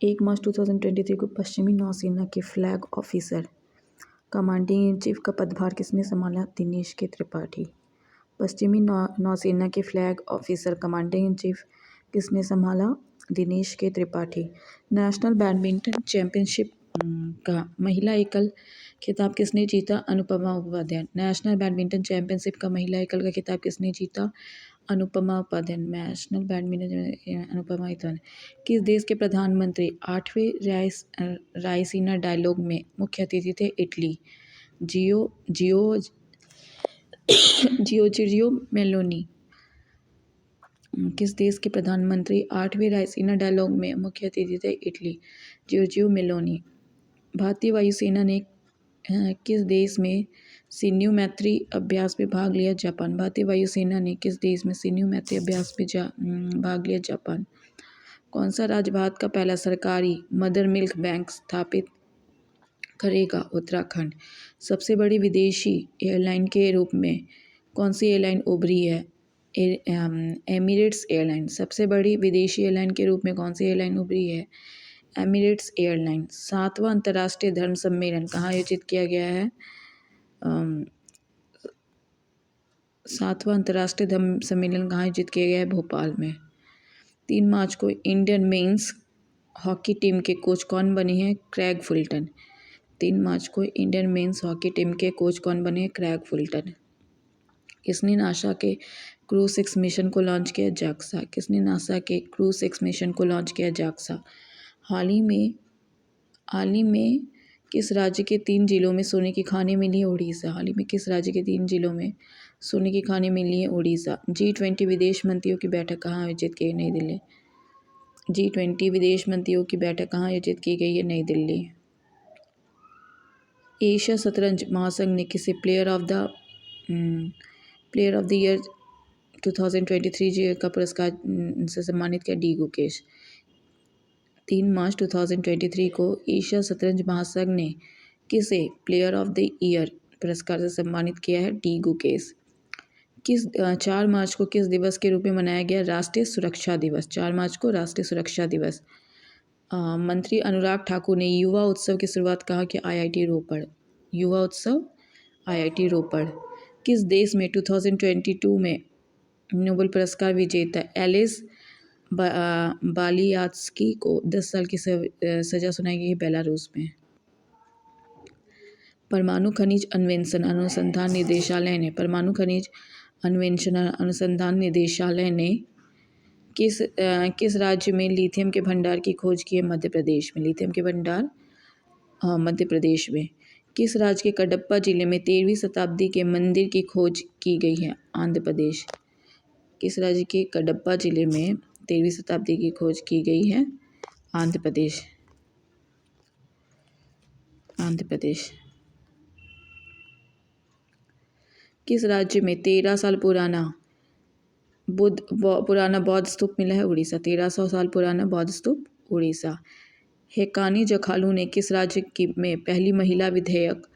1 मार्च 2023 को पश्चिमी नौसेना के flag officer commanding in chief का पदभार किसने संभाला? दिनेश के त्रिपाठी। पश्चिमी नौसेना के flag officer commanding in chief किसने संभाला? दिनेश के त्रिपाठी। नेशनल बैडमिंटन चैंपियनशिप का महिला एकल खिताब किसने जीता? Anupama Upadhyay. National badminton championship का महिला एकल का खिताब किसने जीता? अनुपमा उपाध्याय। National badminton Anupama Upadhyay. किस देश के प्रधानमंत्री 8वें रायसीना डायलॉग में मुख्य अतिथि थे? इटली। Giorgio Meloni. किस देश के प्रधानमंत्री 8वें रायसीना डायलॉग में मुख्य अतिथि थे? इटली। Giorgio Meloni. भारतीय वायुसेना ने किस देश में सिन्यू मैत्री अभ्यास में भाग लिया? जापान। भारतीय वायुसेना ने किस देश में सिन्यू मैत्री अभ्यास में भाग लिया? जापान। कौन सा राज्य भारत का पहला सरकारी मदर मिल्क बैंक स्थापित करेगा? उत्तराखंड। सबसे बड़ी विदेशी एयरलाइन के रूप में कौन सी एयरलाइन उभरी है? Emirates airline. सबसे बड़ी विदेशी एयरलाइन के रूप में कौन सी एयरलाइन उभरी है? Emirates airline. 7वां अंतर्राष्ट्रीय धर्म सम्मेलन कहाँ आयोजित किया गया है? 7वां अंतर्राष्ट्रीय धर्म सम्मेलन कहाँ आयोजित किया गया है? भोपाल में। 3 मार्च को इंडियन मेंस हॉकी टीम के कोच कौन बने हैं? Craig Fulton. 3 मार्च को इंडियन मेंस हॉकी टीम के कोच कौन बने हैं? Craig Fulton. किसने नासा के क्रू 6 मिशन को लॉन्च किया? जाक्सा। किसने नासा के क्रू 6 मिशन को लॉन्च किया? जाक्सा। हाल ही में किस राज्य के 3 जिलों में सोने की खानें मिली? उड़ीसा। हाल ही में किस राज्य के 3 जिलों में सोने की खानें मिली हैं? उड़ीसा। G20 विदेश मंत्रियों की बैठक कहाँ आयोजित की? नई दिल्ली। G20 विदेश मंत्रियों की बैठक कहाँ आयोजित की गई है? नई दिल्ली। एशिया शतरंज महासंघ ने किसे प्लेयर ऑफ द ईयर 2023 का पुरस्कार से सम्मानित किया? डी गुकेश। 3 मार्च 2023 को एशिया शतरंज महासंघ ने किसे प्लेयर ऑफ द ईयर पुरस्कार से सम्मानित किया है? डी गुकेश। 4 मार्च को किस दिवस के रूप में मनाया गया? राष्ट्रीय सुरक्षा दिवस। 4 मार्च को राष्ट्रीय सुरक्षा दिवस। मंत्री अनुराग ठाकुर ने युवा उत्सव की शुरुआत कहाँ की? IIT रोपड़। युवा उत्सव IIT रोपड़। किस देश में 2022 में नोबेल पुरस्कार विजेता एलिस बालियात्स्की को 10 साल की सजा सुनाई गई है? बेलारूस में। परमाणु खनिज अन्वेषण अनुसंधान निदेशालय ने किस राज्य में लिथियम के भंडार की खोज की है? मध्य प्रदेश में। लिथियम के भंडार मध्य प्रदेश में। किस राज्य के कडप्पा जिले में 13वीं शताब्दी के मंदिर की खोज की गई है? आंध्र प्रदेश। किस राज्य के कडप्पा जिले में 13वीं शताब्दी की खोज की गई है? आंध्र प्रदेश। आंध्र प्रदेश। किस राज्य में 13 साल पुराना बौद्ध स्तूप मिला है? उड़ीसा। 1300 साल पुराना बौद्ध स्तूप उड़ीसा। हेकानी जखालू ने किस राज्य में पहली महिला विधायक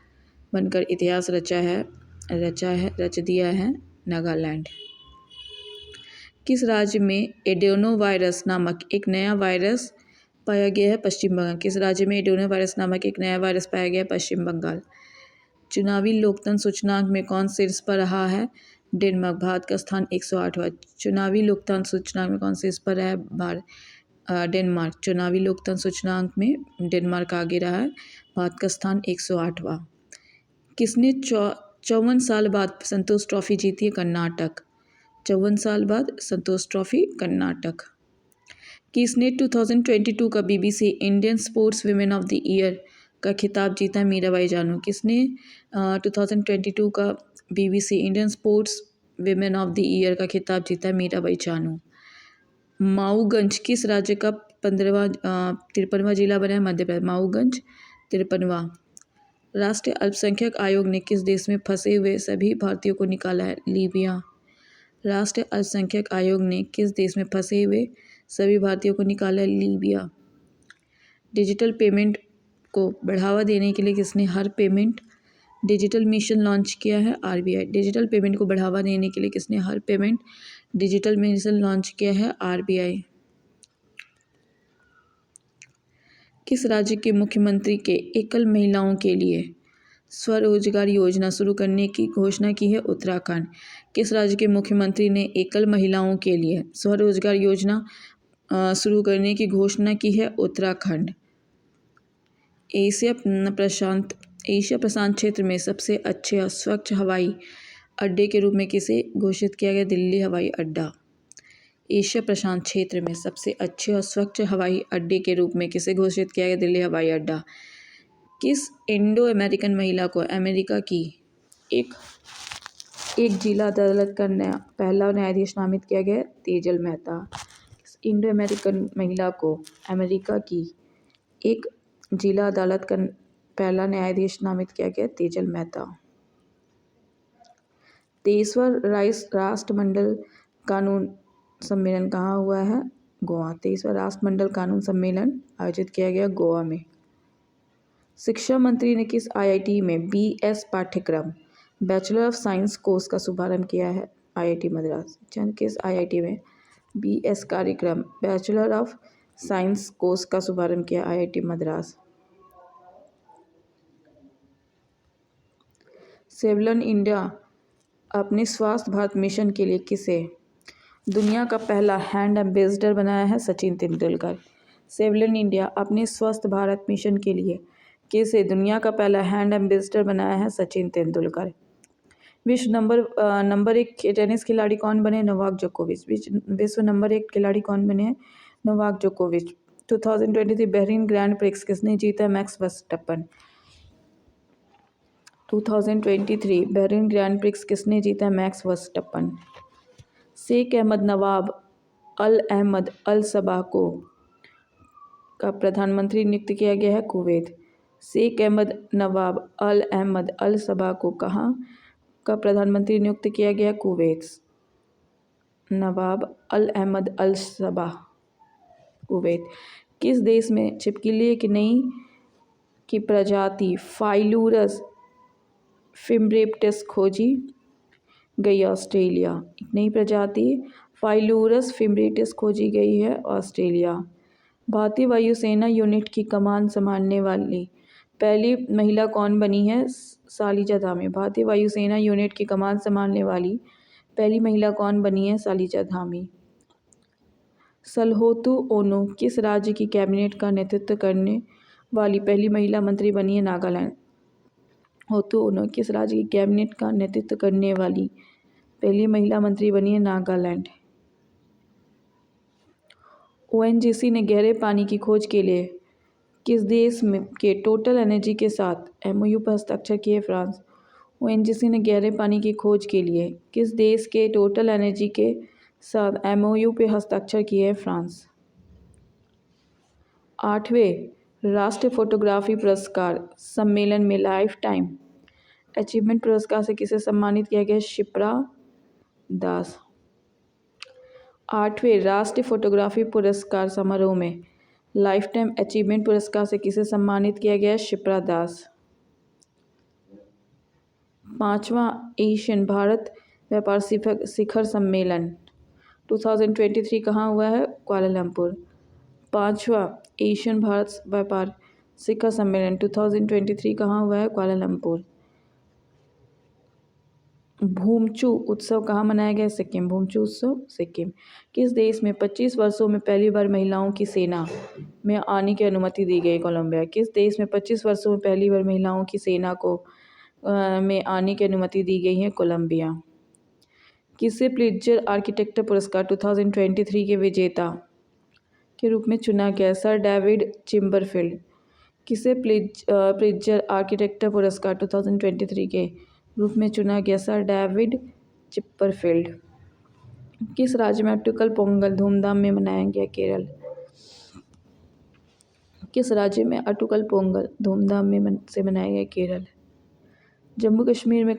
बनकर इतिहास रच दिया है? नागालैंड। किस राज्य में एडेनोवायरस नामक एक नया वायरस पाया गया है? पश्चिम बंगाल। किस राज्य में एडेनोवायरस नामक एक नया वायरस पाया गया है? पश्चिम बंगाल। चुनावी लोकतंत्र सूचकांक में कौन शीर्ष पर रहा है? डेनमार्क। भारत का स्थान 108वां। चुनावी लोकतंत्र सूचकांक में कौन शीर्ष पर रहा है? डेनमार्क। चुनावी लोकतंत्र सूचकांक में डेनमार्क आगे रहा है। भारत का स्थान 108वां। किसने 54 साल बाद संतोष ट्रॉफी जीती है? कर्नाटक। 54 साल बाद संतोष ट्रॉफी कर्नाटक। किसने 2022 का BBC Indian sports women of the year का खिताब जीता? मीराबाई चानू। किसने 2022 का BBC Indian sports women of the year का खिताब जीता? मीराबाई चानू। माऊगंज किस राज्य का 53वां जिला बना है? मध्य प्रदेश। माऊगंज 53वां। राष्ट्रीय अल्पसंख्यक आयोग ने किस देश में फंसे हुए सभी भारतीयों को निकाला है? लीबिया। राष्ट्रीय अल्पसंख्यक आयोग ने किस देश में फंसे हुए सभी भारतीयों को निकाला है? लीबिया। डिजिटल पेमेंट को बढ़ावा देने के लिए किसने हर पेमेंट डिजिटल मिशन लॉन्च किया है? RBI। डिजिटल पेमेंट को बढ़ावा देने के लिए किसने हर पेमेंट डिजिटल मिशन लॉन्च किया है? RBI। किस राज्य के मुख्यमंत्री के एकल महिलाओं के लिए स्वरोजगार योजना शुरू करने की घोषणा की है? उत्तराखंड। किस राज्य के मुख्यमंत्री ने एकल महिलाओं के लिए स्वरोजगार योजना शुरू करने की घोषणा की है? उत्तराखंड। एशिया प्रशांत क्षेत्र में सबसे अच्छे और स्वच्छ हवाई अड्डे के रूप में किसे घोषित किया गया? दिल्ली हवाई अड्डा। एशिया प्रशांत क्षेत्र में सबसे अच्छे और स्वच्छ हवाई अड्डे के रूप में किसे घोषित किया गया? दिल्ली हवाई अड्डा। किस इंडो अमेरिकन महिला को अमेरिका की एक जिला अदालत का पहला न्यायाधीश नामित किया गया? तेजल मेहता। इंडो अमेरिकन महिला को अमेरिका की एक जिला अदालत का पहला न्यायाधीश नामित किया गया? तेजल मेहता। 23वां राष्ट्रमंडल कानून सम्मेलन कहाँ हुआ है? गोवा। 23वां राष्ट्रमंडल कानून सम्मेलन आयोजित किया गया गोवा में। शिक्षा मंत्री ने किस आईआईटी में बीएस पाठ्यक्रम बैचलर ऑफ साइंस कोर्स का शुभारंभ किया है? आईआईटी मद्रास। किस आईआईटी में बीएस कार्यक्रम बैचलर ऑफ साइंस कोर्स का शुभारंभ किया? आईआईटी मद्रास। सेवलन इंडिया अपने स्वास्थ्य भारत मिशन के लिए किसे दुनिया का पहला हैंड एम्बेसडर बनाया है? सचिन तेंदुलकर। सेवलन इंडिया अपने स्वस्थ भारत मिशन के लिए किसे दुनिया का पहला हैंड एम्बेसडर बनाया है? सचिन तेंदुलकर। विश्व नंबर 1 टेनिस खिलाड़ी कौन बने? नोवाक जोकोविच। विश्व नंबर 1 खिलाड़ी कौन बने? नोवाक जोकोविच। 2023 बहरीन ग्रैंड प्रिक्स किसने जीता? Max Verstappen. 2023 Bahrain grand prix किसने जीता? Max Verstappen. Sheikh Ahmad Nawab Al Ahmad Al Sabah को का प्रधानमंत्री नियुक्त किया गया है? Kuwait. Sheikh Ahmad Nawab Al Ahmad Al Sabah को कहाँ का प्रधानमंत्री नियुक्त किया गया? Kuwait. Nawab Al Ahmad Al Sabah, Kuwait. किस देश में छिपकली एक नई की प्रजाति फाइलूरस फिम्ब्रेप्टिस खोजी गई? ऑस्ट्रेलिया। एक नई प्रजाति फाइलूरस फिम्ब्रेप्टिस खोजी गई है ऑस्ट्रेलिया। भारतीय वायुसेना यूनिट की कमान संभालने वाली पहली महिला कौन बनी है? सालिजा धामी। भारतीय वायुसेना यूनिट की कमान संभालने वाली पहली महिला कौन बनी है? सालिजा धामी। सलहोतु ओनो किस राज्य की कैबिनेट का नेतृत्व करने वाली पहली महिला मंत्री बनी है? नागालैंड। होतु ओनो किस राज्य की कैबिनेट का नेतृत्व करने वाली पहली महिला मंत्री बनी है? नागालैंड। ओएनजीसी ने गहरे पानी की खोज के लिए किस देश के टोटल एनर्जी के साथ एमओयू पर हस्ताक्षर किए? फ्रांस। ओएनजीसी ने गहरे पानी की खोज के लिए किस देश के टोटल एनर्जी के साथ एमओयू पर हस्ताक्षर किए? फ्रांस। 8वें राष्ट्रीय फोटोग्राफी पुरस्कार सम्मेलन में लाइफ टाइम अचीवमेंट पुरस्कार से किसे सम्मानित किया गया? शिप्रा दास। 8वें राष्ट्रीय फोटोग्राफी पुरस्कार समारोह में लाइफ टाइम अचीवमेंट पुरस्कार से किसे सम्मानित किया गया? शिप्रा दास। 5वां एशियन भारत व्यापार शिखर सम्मेलन 2023 कहाँ हुआ है? कुआलालंपुर। 5वां एशियन भारत व्यापार शिखर सम्मेलन 2023 कहाँ हुआ है? कुआलालंपुर। भूमचू उत्सव कहाँ मनाया गया? सिक्किम। भूमचू उत्सव सिक्किम। किस देश में 25 वर्षों में पहली बार महिलाओं की सेना में आने की अनुमति दी गई? कोलंबिया। किस देश में 25 वर्षों में पहली बार महिलाओं की सेना को में आने की अनुमति दी गई है? कोलंबिया। किसे प्लिट्जर आर्किटेक्चर पुरस्कार 2023 के विजेता के रूप में चुना गया? Sir David Chipperfield. किसे प्लिट्जर आर्किटेक्चर पुरस्कार 2023 के रूप में चुना गया? Sir David Chipperfield. किस राज्य में अट्टुकल पोंगल धूमधाम में मनाया गया? केरल। किस राज्य में अट्टुकल पोंगल धूमधाम से मनाया गया? केरल। जम्मू कश्मीर में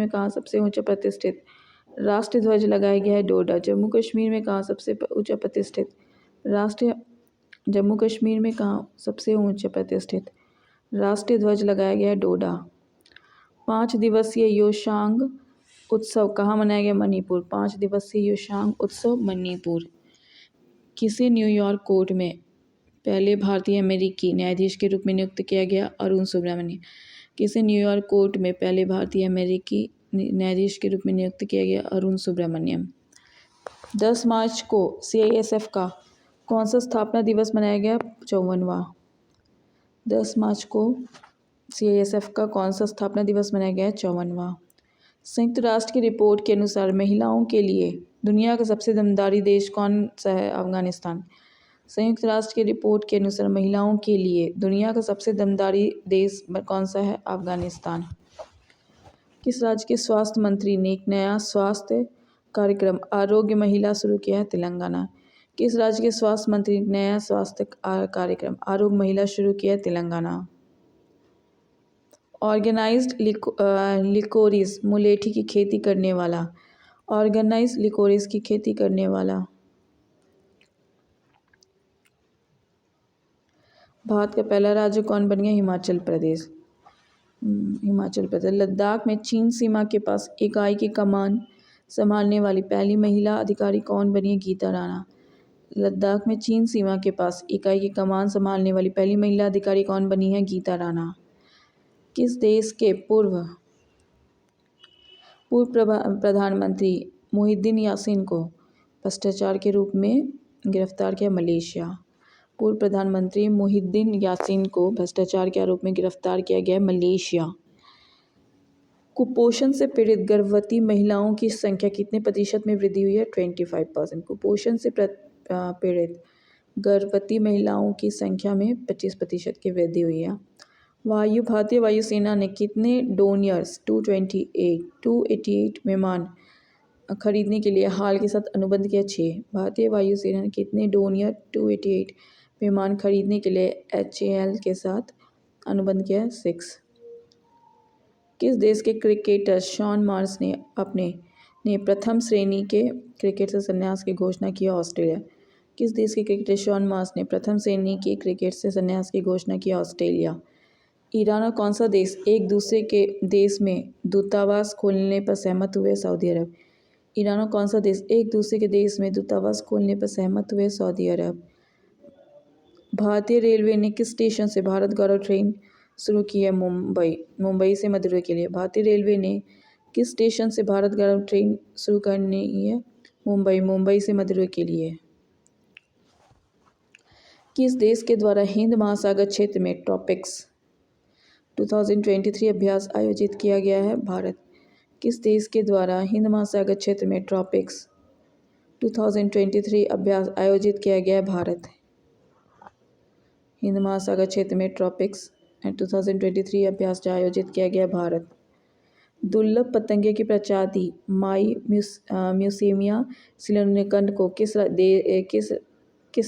कहाँ सबसे ऊंचा प्रतिष्ठित राष्ट्रीय ध्वज लगाया गया है? डोडा। जम्मू कश्मीर में कहाँ सबसे ऊंचा प्रतिष्ठित राष्ट्रीय ध्वज लगाया गया है? डोडा। 5 दिवसीय योशांग उत्सव कहाँ मनाया गया? मणिपुर। 5 दिवसीय योशांग उत्सव मणिपुर। किसे न्यूयॉर्क कोर्ट में पहले भारतीय अमेरिकी न्यायाधीश के रूप में नियुक्त किया गया अरुण सुब्रमण्यम। किसे न्यूयॉर्क कोर्ट में पहले भारतीय अमेरिकी न्यायाधीश के रूप में नियुक्त किया गया अरुण सुब्रमण्यम। 10 मार्च को CISF का कौन सा स्थापना दिवस मनाया गया? 54वां। 10 मार्च को CISF का कौन सा स्थापना दिवस मनाया गया? 54वां। संयुक्त राष्ट्र की रिपोर्ट के अनुसार महिलाओं के लिए दुनिया का सबसे दमदारी देश कौन सा है? अफगानिस्तान। संयुक्त राष्ट्र की रिपोर्ट के अनुसार महिलाओं के लिए दुनिया का सबसे दमदारी देश कौन सा है? अफगानिस्तान। किस राज्य के स्वास्थ्य मंत्री ने एक नया स्वास्थ्य कार्यक्रम आरोग्य महिला शुरू किया है? तेलंगाना। किस राज्य के स्वास्थ्य मंत्री ने नया स्वास्थ्य कार्यक्रम आरोग्य महिला शुरू किया है? तेलंगाना। ऑर्गेनाइज्ड लिकोरिस मुलेठी की खेती करने वाला। ऑर्गेनाइज्ड लिकोरिस की खेती करने वाला। भारत का पहला राज्य कौन बन गया? हिमाचल प्रदेश। हिमाचल प्रदेश। लद्दाख में चीन सीमा के पास इकाई की कमान संभालने वाली पहली महिला अधिकारी कौन बनी है? गीता राणा। लद्दाख में चीन सीमा के पास इकाई की कमान संभालने वाली पहली महिला अधिकारी कौन बनी है? गीता राणा। किस देश के पूर्व प्रधानमंत्री मोहिउद्दीन यासीन को भ्रष्टाचार के रूप में गिरफ्तार किया? मलेशिया। पूर्व प्रधानमंत्री मोहिउद्दीन यासीन को भ्रष्टाचार के आरोप में गिरफ्तार किया गया? मलेशिया। कुपोषण से पीड़ित गर्भवती महिलाओं की संख्या कितने प्रतिशत में वृद्धि हुई है? 25%। कुपोषण से पीड़ित गर्भवती महिलाओं की संख्या में 25% की वृद्धि हुई है। भारतीय वायुसेना ने कितने डोनियर्स 288 विमान खरीदने के लिए हाल के साथ अनुबंध किया? 6। भारतीय वायुसेना ने कितने डोनियर 288 विमान खरीदने के लिए HAL के साथ अनुबंध किया? 6। किस देश के क्रिकेटर शॉन मार्श ने प्रथम श्रेणी के क्रिकेट से संन्यास की घोषणा की? ऑस्ट्रेलिया। किस देश के क्रिकेटर शॉन मार्श ने प्रथम श्रेणी के क्रिकेट से संन्यास की घोषणा की? ऑस्ट्रेलिया। ईरान और कौन सा देश एक दूसरे के देश में दूतावास खोलने पर सहमत हुए? सऊदी अरब। ईरान और कौन सा देश एक दूसरे के देश में दूतावास खोलने पर सहमत हुए? सऊदी अरब। भारतीय रेलवे ने किस स्टेशन से भारत गौरव ट्रेन शुरू की है? मुंबई से मदुरई के लिए। भारतीय रेलवे ने किस स्टेशन से भारत गौरव ट्रेन शुरू करनी है? मुंबई से मदुरई के लिए। किस देश के द्वारा हिंद महासागर क्षेत्र में ट्रॉपिक्स 2023 अभ्यास आयोजित किया गया है? भारत। किस देश के द्वारा हिंद महासागर क्षेत्र में ट्रॉपिक्स 2023 अभ्यास आयोजित किया गया है? भारत। हिंद महासागर क्षेत्र में ट्रॉपिक्स 2023 अभ्यास आयोजित किया गया भारत। दुर्लभ पतंगे की प्रजाति माई म्यूसेमिया सिलोनिकन को किस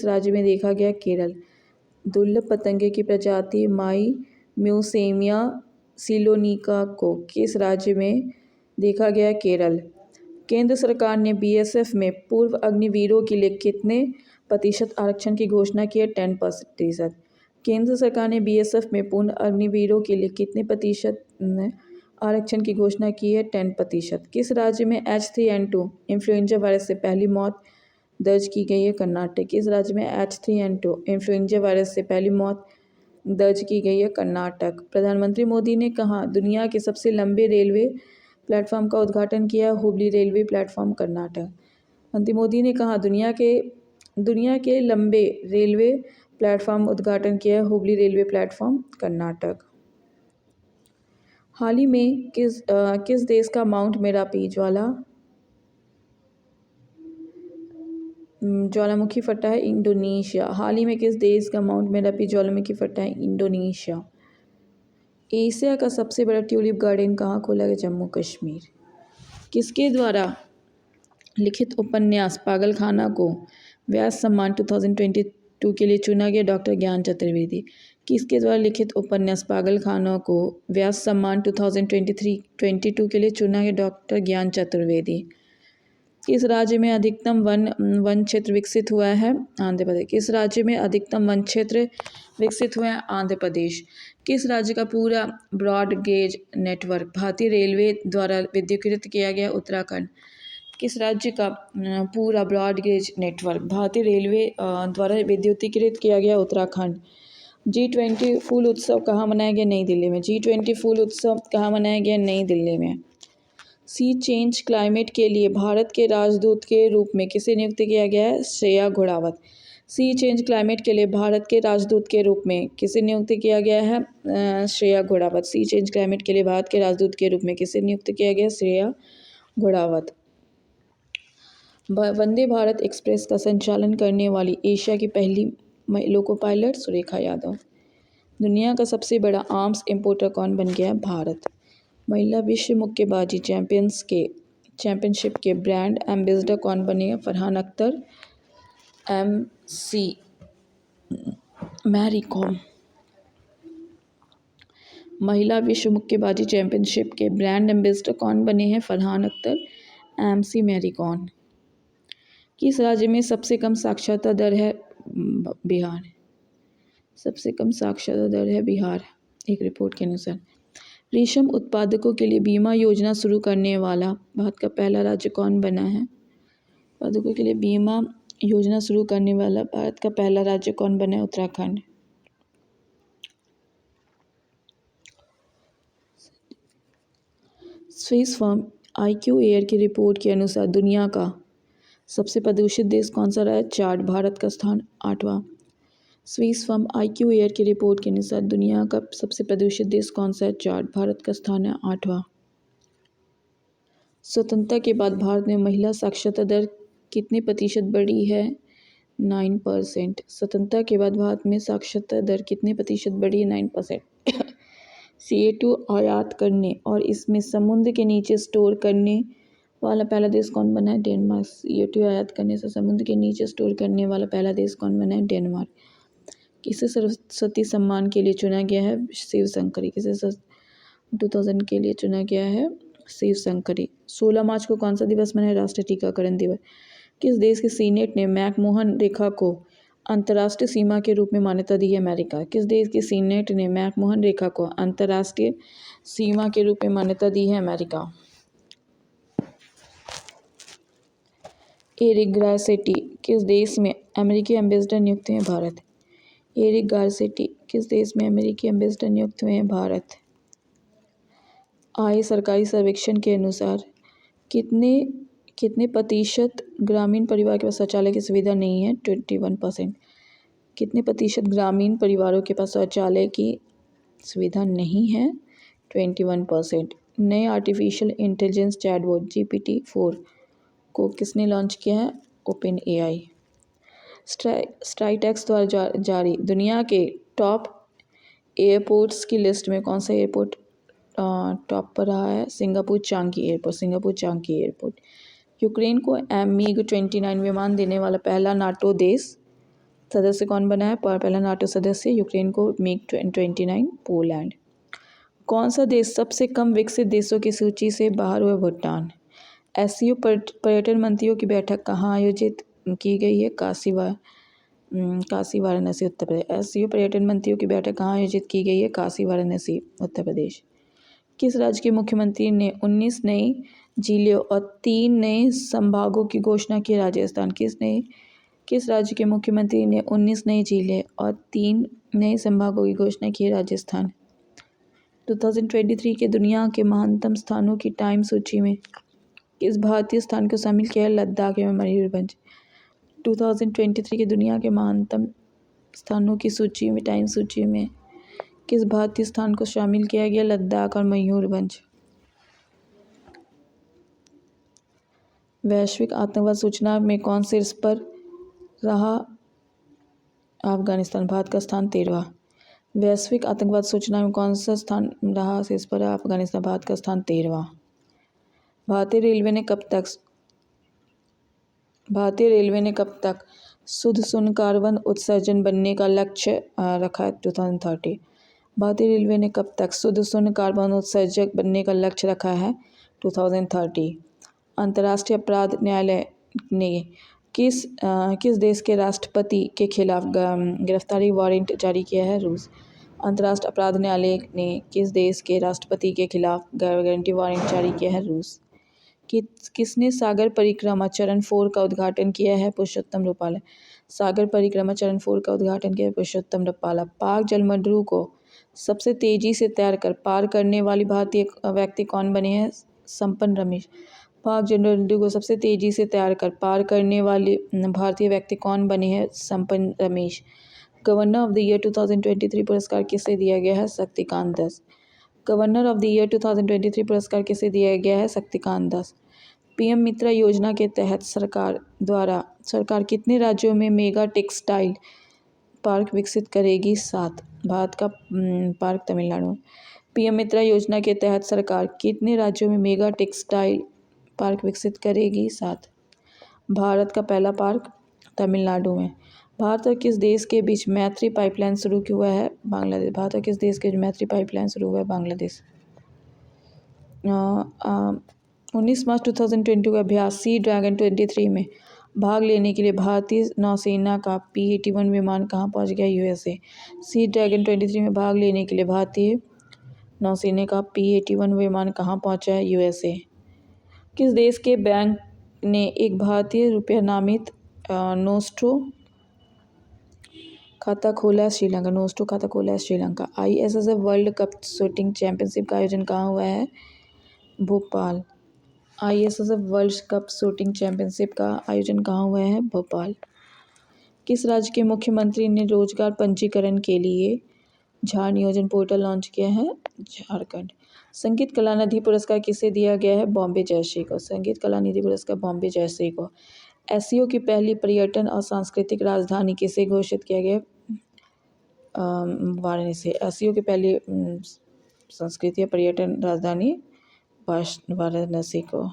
राज्य में देखा गया? केरल। दुर्लभ पतंगे की प्रजाति माई म्यूसेमिया सिलोनिका को किस राज्य में देखा गया? केरल। केंद्र सरकार ने BSF में पूर्व अग्निवीरों के लिए कितने प्रतिशत आरक्षण की घोषणा की है? 10%। केंद्र सरकार ने BSF में पूर्व अग्निवीरों के लिए कितने प्रतिशत आरक्षण की घोषणा की है? 10%। किस राज्य में H3N2 इन्फ्लुएंजा वायरस से पहली मौत दर्ज की गई है? कर्नाटक। किस राज्य में H3N2 इन्फ्लुएंजा वायरस से पहली मौत दर्ज की गई है? कर्नाटक। प्रधानमंत्री मोदी ने कहाँ दुनिया के सबसे लंबे रेलवे प्लेटफॉर्म का उद्घाटन किया? Hubli railway platform, Karnataka. मंत्री मोदी ने कहाँ दुनिया के लंबे रेलवे प्लेटफॉर्म उद्घाटन किया? Hubli railway platform, Karnataka. हाल ही में किस देश का माउंट मेरापी ज्वालामुखी फटा है? इंडोनेशिया। हाल ही में किस देश का माउंट मेरापी ज्वालामुखी फटा है? इंडोनेशिया। एशिया का सबसे बड़ा ट्यूलिप गार्डन कहाँ खोला गया? जम्मू कश्मीर। किसके द्वारा लिखित उपन्यास पागलखाना को व्यास सम्मान 2022 के लिए चुना गया? डॉक्टर ज्ञान चतुर्वेदी। किसके द्वारा लिखित उपन्यास पागलखाना को व्यास सम्मान 2022 के लिए चुना गया? डॉक्टर ज्ञान चतुर्वेदी। किस राज्य में अधिकतम वन क्षेत्र विकसित हुआ है? आंध्र प्रदेश। किस राज्य में अधिकतम वन क्षेत्र विकसित हुआ है? आंध्र प्रदेश। किस राज्य का पूरा ब्रॉड गेज नेटवर्क भारतीय रेलवे द्वारा विद्युतीकृत किया गया? उत्तराखंड। किस राज्य का पूरा ब्रॉड गेज नेटवर्क भारतीय रेलवे द्वारा विद्युतीकृत किया गया? उत्तराखंड। G20 फूल उत्सव कहाँ मनाया गया? नई दिल्ली में। G20 फूल उत्सव कहाँ मनाया गया? नई दिल्ली में। सी चेंज क्लाइमेट के लिए भारत के राजदूत के रूप में किसे नियुक्त किया गया है? श्रेया घोड़ावत। सी चेंज क्लाइमेट के लिए भारत के राजदूत के रूप में किसे नियुक्त किया गया है? श्रेया घोड़ावत। सी चेंज क्लाइमेट के लिए भारत के राजदूत के रूप में किसे नियुक्त किया गया? श्रेया घोड़ावत। वंदे भारत एक्सप्रेस का संचालन करने वाली एशिया की पहली लोको पायलट सुरेखा यादव। दुनिया का सबसे बड़ा आर्म्स इंपोर्टर कौन बन गया? भारत। महिला विश्व मुक्केबाजी चैंपियनशिप के ब्रांड एम्बेसडर कौन बने? फरहान अख्तर, MC मैरी कॉम। महिला विश्व मुक्केबाजी चैंपियनशिप के ब्रांड एम्बेसडर कौन बने हैं? फरहान अख्तर, MC मैरी कॉम। किस राज्य में सबसे कम साक्षरता दर है? बिहार। सबसे कम साक्षरता दर है बिहार, एक रिपोर्ट के अनुसार। रेशम उत्पादकों के लिए बीमा योजना शुरू करने वाला भारत का पहला राज्य कौन बना है? उत्पादकों के लिए बीमा योजना शुरू करने वाला भारत का पहला राज्य कौन बना है? Uttarakhand. Swiss firm IQ air की रिपोर्ट के अनुसार दुनिया का सबसे प्रदूषित देश कौन सा रहा है? चार्ट, भारत का स्थान 8वां। स्विस फर्म IQ एयर की रिपोर्ट के अनुसार दुनिया का सबसे प्रदूषित देश कौन सा है? चार्ट, भारत का स्थान है 8वां। स्वतंत्रता के बाद भारत में महिला साक्षरता दर कितने प्रतिशत बढ़ी है? 9%। स्वतंत्रता के बाद भारत में साक्षरता दर कितने प्रतिशत बढ़ी है? 9%। CO2 आयात करने और इसमें समुद्र के नीचे स्टोर करने वाला पहला देश कौन बना है? डेनमार्क। CO2 आयात करने से समुद्र के नीचे स्टोर करने वाला पहला देश कौन बना है? डेनमार्क। किसे सरस्वती सम्मान के लिए चुना गया है? शिवशंकरी। किसे 2000 के लिए चुना गया है? शिवशंकरी। 16 मार्च को कौन सा दिवस मनाया? राष्ट्रीय टीकाकरण दिवस। किस देश के सीनेट ने मैकमोहन रेखा को अंतर्राष्ट्रीय सीमा के रूप में मान्यता दी है? अमेरिका। किस देश के सीनेट ने मैकमोहन रेखा को अंतर्राष्ट्रीय सीमा के रूप में मान्यता दी है? अमेरिका। एरिक गारसेटी किस देश में अमेरिकी एम्बेसडर नियुक्त हुए हैं? भारत। एरिक गारसेटी किस देश में अमेरिकी एम्बेसडर नियुक्त हुए हैं? भारत। आए सरकारी सर्वेक्षण के अनुसार कितने प्रतिशत ग्रामीण परिवार के पास शौचालय की सुविधा नहीं है? 21%। कितने प्रतिशत ग्रामीण परिवारों के पास शौचालय की सुविधा नहीं है? 21%। नए आर्टिफिशियल इंटेलिजेंस चैटबॉट GPT-4 को किसने लॉन्च किया है? OpenAI। स्काईटेक्स द्वारा जारी दुनिया के टॉप एयरपोर्ट्स की लिस्ट में कौन सा एयरपोर्ट टॉप पर रहा है? Singapore Changi airport. यूक्रेन को MiG-29 विमान देने वाला पहला नाटो देश सदस्य कौन बना है? पहला नाटो सदस्य यूक्रेन को MiG-29। पोलैंड। कौन सा देश सबसे कम विकसित देशों की सूची से बाहर हुआ? भूटान। SCO पर्यटन मंत्रियों की बैठक कहाँ आयोजित की गई है? काशी वाराणसी उत्तर प्रदेश। SCO पर्यटन मंत्रियों की बैठक कहाँ आयोजित की गई है? काशी वाराणसी उत्तर प्रदेश। किस राज्य के मुख्यमंत्री ने 19 नई जिलों और 3 नए संभागों की घोषणा की? राजस्थान। किस राज्य के मुख्यमंत्री ने 19 नए जिले और 3 नए संभागों की घोषणा की? राजस्थान। 2023 के दुनिया के महानतम स्थानों की टाइम सूची में किस भारतीय स्थान को शामिल किया है? लद्दाख एवं मयूरभंज। 2023 के दुनिया के महानतम स्थानों की टाइम सूची में किस भारतीय स्थान को शामिल किया गया? लद्दाख और मयूरभंज। वैश्विक आतंकवाद सूचना में कौन शीर्ष पर रहा? अफगानिस्तान। भारत का स्थान 13वां। वैश्विक आतंकवाद सूचना में कौन सा स्थान रहा शीर्ष पर? अफगानिस्तान। भारत का स्थान 13वां। भारतीय रेलवे ने कब तक शुद्ध शून्य कार्बन उत्सर्जन बनने का लक्ष्य रखा है? 2030। भारतीय रेलवे ने कब तक शुद्ध शून्य कार्बन उत्सर्जक बनने का लक्ष्य रखा है? 2030। अंतर्राष्ट्रीय अपराध न्यायालय ने किस देश के राष्ट्रपति के खिलाफ गिरफ्तारी वारंट जारी किया है? रूस। अंतर्राष्ट्रीय अपराध न्यायालय ने किस देश के राष्ट्रपति के खिलाफ गिरफ्तारी वारंट जारी किया है? रूस। किसने सागर परिक्रमा चरण 4 का उद्घाटन किया है? पुरुषोत्तम रूपाला। सागर परिक्रमा चरण 4 का उद्घाटन किया है पुरुषोत्तम रूपाला। पाक जलमंडलों को सबसे तेजी से तैर कर पार करने वाली भारतीय व्यक्ति कौन बने हैं? संपन्न रमेश। पाक जलमंडलों को सबसे तेजी से तैर कर पार करने वाले भारतीय व्यक्ति कौन बने हैं? संपन्न Ramesh. Governor of the year 2023 पुरस्कार किसे दिया गया है? Shaktikanta Das. Governor of the year 2023 पुरस्कार किसे दिया गया है? शक्तिकांत दास। पीएम मित्रा योजना के तहत सरकार कितने राज्यों में मेगा टेक्सटाइल पार्क विकसित करेगी? 7। भारत का पार्क तमिलनाडु में। पीएम मित्रा योजना के तहत सरकार कितने राज्यों में मेगा टेक्सटाइल पार्क विकसित करेगी? 7। भारत का पहला पार्क तमिलनाडु में। भारत और किस देश के बीच मैत्री पाइपलाइन शुरू हुआ है? बांग्लादेश। भारत और किस देश के बीच मैत्री पाइपलाइन शुरू हुआ है? बांग्लादेश। 19 मार्च 2022 का अभ्यास सी ड्रैगन 23 में भाग लेने के लिए भारतीय नौसेना का P-81 विमान कहाँ पहुँच गया? यूएसए। सी ड्रैगन 23 में भाग लेने के लिए भारतीय नौसेना का P-81 विमान कहाँ पहुँचा है? यूएसए। किस देश के बैंक ने एक भारतीय रुपया नामित नोस्ट्रो खाता खोला है? श्रीलंका। नोस्ट्रो खाता खोला है Sri Lanka. ISSF world cup shooting championship का आयोजन कहाँ हुआ है? Bhopal. ISSF world cup shooting championship का आयोजन कहाँ हुआ है? भोपाल। किस राज्य के मुख्यमंत्री ने रोजगार पंजीकरण के लिए झार नियोजन पोर्टल लॉन्च किया है? झारखंड। संगीत कला निधि पुरस्कार किसे दिया गया है? बॉम्बे जयश्री को। संगीत कला निधि पुरस्कार बॉम्बे जयश्री को। एससीओ की पहली पर्यटन और सांस्कृतिक राजधानी किसे घोषित किया गया? वाराणसी। एससीओ की पहली संस्कृति पर्यटन राजधानी वाराणसी को।